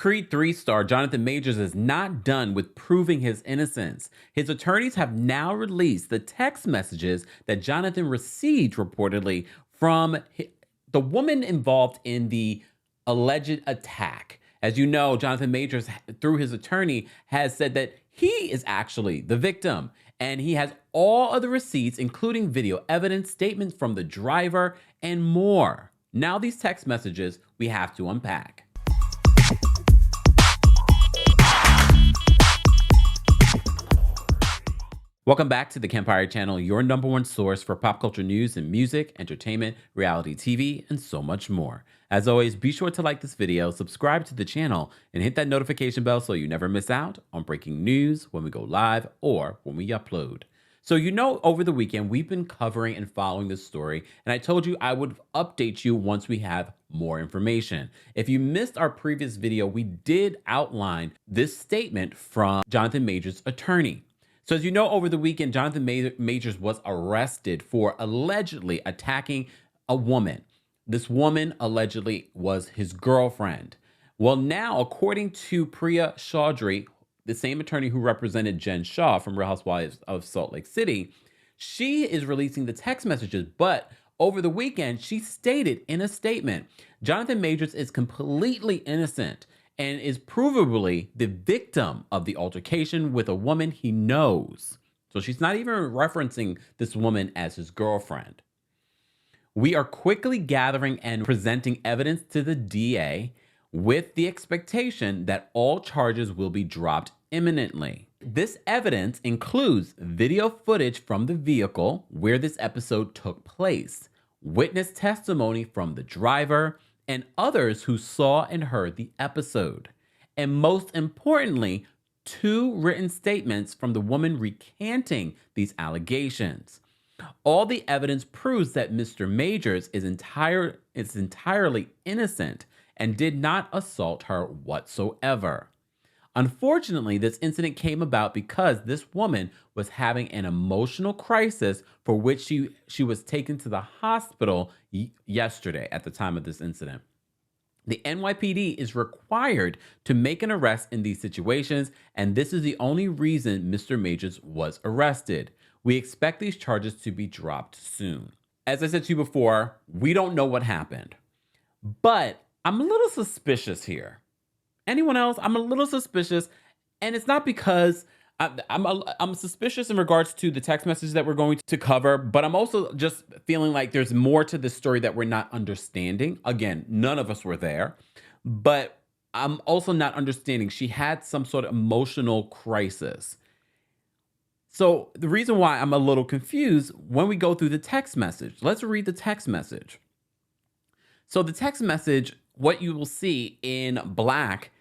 Creed 3 star Jonathan Majors is not done with proving his innocence. His attorneys have now released the text messages that Jonathan received reportedly from the woman involved in the alleged attack. As you know, Jonathan Majors, through his attorney, has said that he is actually the victim. And he has all of the receipts, including video evidence, statements from the driver, and more. Now these text messages we have to unpack. Welcome back to the Kempire channel, your number one source for pop culture news and music, entertainment, reality TV, and so much more. As always, be sure to like this video, subscribe to the channel, and hit that notification bell so you never miss out on breaking news when we go live or when we upload. So over the weekend, we've been covering and following this story, and I told you I would update you once we have more information. If you missed our previous video, we did outline this statement from Jonathan Majors' attorney. So as you know, over the weekend, Jonathan Majors was arrested for allegedly attacking a woman. This woman allegedly was his girlfriend. Well, now, according to Priya Chaudhry, the same attorney who represented Jen Shah from Real Housewives of Salt Lake City, she is releasing the text messages. But over the weekend, she stated in a statement, Jonathan Majors is completely innocent and is provably the victim of the altercation with a woman he knows. So she's not even referencing this woman as his girlfriend. We are quickly gathering and presenting evidence to the DA with the expectation that all charges will be dropped imminently. This evidence includes video footage from the vehicle where this episode took place, witness testimony from the driver, and others who saw and heard the episode. And most importantly, 2 written statements from the woman recanting these allegations. All the evidence proves that Mr. Majors is entirely innocent and did not assault her whatsoever. Unfortunately, this incident came about because this woman was having an emotional crisis for which she was taken to the hospital yesterday at the time of this incident. The NYPD is required to make an arrest in these situations, and this is the only reason Mr. Majors was arrested. We expect these charges to be dropped soon. As I said to you before, we don't know what happened, but I'm a little suspicious here. Anyone else? I'm a little suspicious, and it's not because I'm suspicious in regards to the text messages that we're going to cover, but I'm also just feeling like there's more to this story that we're not understanding. Again, none of us were there, but I'm also not understanding. She had some sort of emotional crisis. So the reason why I'm a little confused when we go through the text message, let's read the text message. So the text message, what you will see in black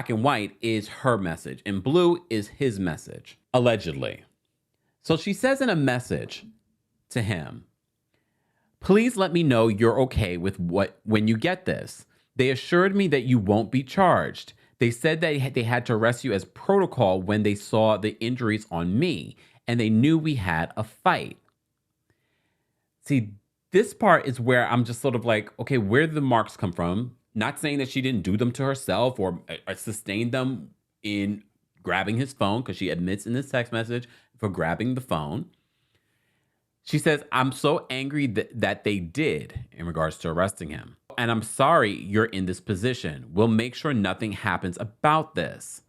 and white is her message, and blue is his message, allegedly. So she says in a message to him, "Please let me know you're okay with when you get this. They assured me that you won't be charged. They said that they had to arrest you as protocol when they saw the injuries on me, and they knew we had a fight." See, this part is where I'm just sort of like, okay, where did the marks come from? Not saying that she didn't do them to herself or sustain them in grabbing his phone, because she admits in this text message for grabbing the phone. She says, "I'm so angry that they did," in regards to arresting him. "And I'm sorry you're in this position. We'll make sure nothing happens about this.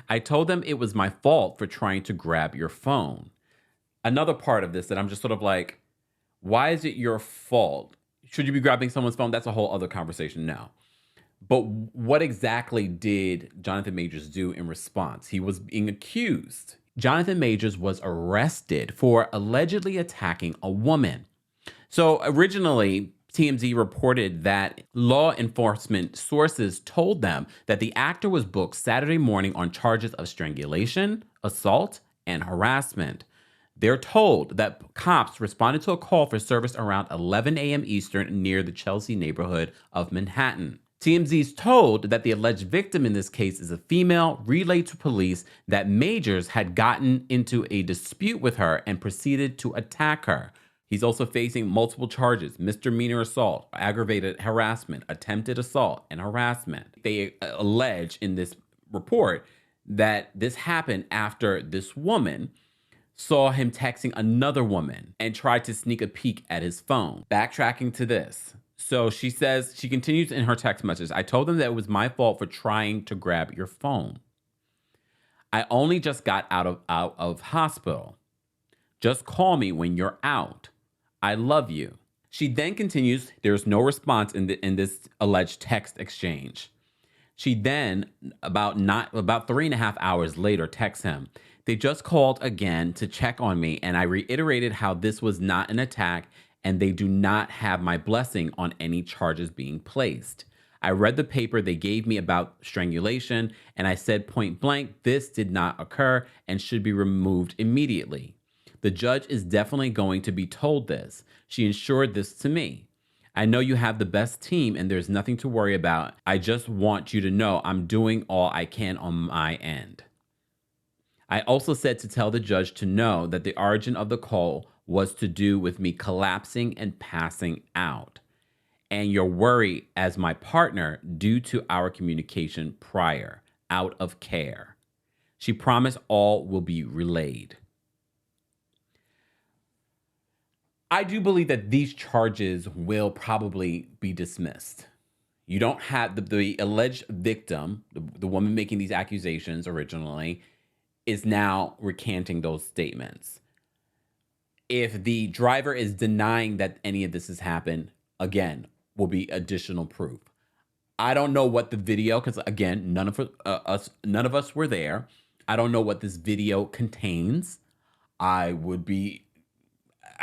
I told them it was my fault for trying to grab your phone." Another part of this that I'm just sort of like, why is it your fault? Should you be grabbing someone's phone? That's a whole other conversation now. But what exactly did Jonathan Majors do in response? He was being accused. Jonathan Majors was arrested for allegedly attacking a woman. So originally, TMZ reported that law enforcement sources told them that the actor was booked Saturday morning on charges of strangulation, assault, and harassment. They're told that cops responded to a call for service around 11 a.m. Eastern near the Chelsea neighborhood of Manhattan. TMZ's told that the alleged victim in this case is a female, relayed to police that Majors had gotten into a dispute with her and proceeded to attack her. He's also facing multiple charges: misdemeanor assault, aggravated harassment, attempted assault, and harassment. They allege in this report that this happened after this woman saw him texting another woman and tried to sneak a peek at his phone. Backtracking to this. So she says, she continues in her text message, "I told them that it was my fault for trying to grab your phone. I only just got out of hospital. Just call me when you're out. I love you." She then continues, there's no response in this alleged text exchange. She then, about 3.5 hours later, texts him, "They just called again to check on me, and I reiterated how this was not an attack and they do not have my blessing on any charges being placed. I read the paper they gave me about strangulation, and I said point blank, this did not occur and should be removed immediately. The judge is definitely going to be told this. She ensured this to me. I know you have the best team and there's nothing to worry about. I just want you to know I'm doing all I can on my end. I also said to tell the judge to know that the origin of the call was to do with me collapsing and passing out, and your worry as my partner due to our communication prior, out of care. She promised all will be relayed." I do believe that these charges will probably be dismissed. You don't have the alleged victim, the woman making these accusations originally, is now recanting those statements. If the driver is denying that any of this has happened, again, will be additional proof. I don't know what the video, because again, none of us were there. I don't know what this video contains. I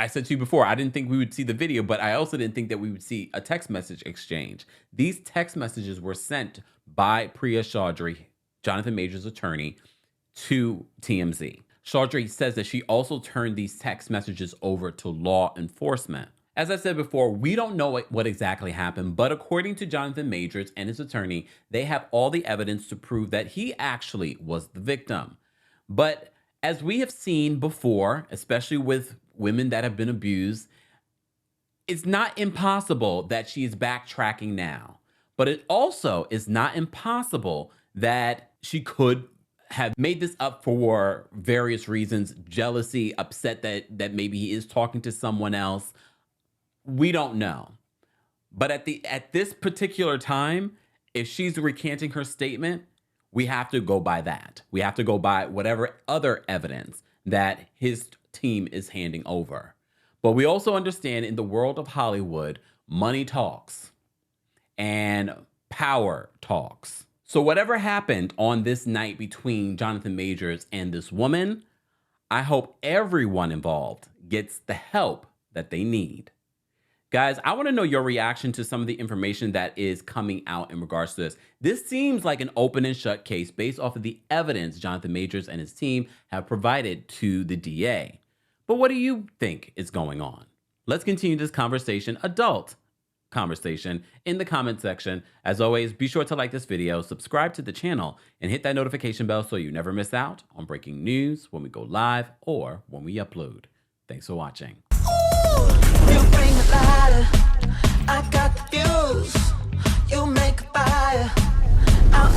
said to you before, I didn't think we would see the video, but I also didn't think that we would see a text message exchange. These text messages were sent by Priya Chaudhry, Jonathan Majors' attorney, to TMZ. Chaudhry says that she also turned these text messages over to law enforcement. As I said before, we don't know what exactly happened, but according to Jonathan Majors and his attorney, they have all the evidence to prove that he actually was the victim. But as we have seen before, especially with women that have been abused, it's not impossible that she is backtracking now. But it also is not impossible that she could have made this up for various reasons: jealousy, upset that maybe he is talking to someone else. We don't know. But at this particular time, if she's recanting her statement, we have to go by that. We have to go by whatever other evidence that his team is handing over. But we also understand in the world of Hollywood, money talks and power talks. So whatever happened on this night between Jonathan Majors and this woman, I hope everyone involved gets the help that they need. Guys, I want to know your reaction to some of the information that is coming out in regards to this. This seems like an open and shut case based off of the evidence Jonathan Majors and his team have provided to the DA. But what do you think is going on? Let's continue this conversation, adult conversation, in the comment section. As always, be sure to like this video, subscribe to the channel, and hit that notification bell so you never miss out on breaking news when we go live or when we upload. Thanks for watching. You bring the lighter, I got the fuse. You make a fire. I'll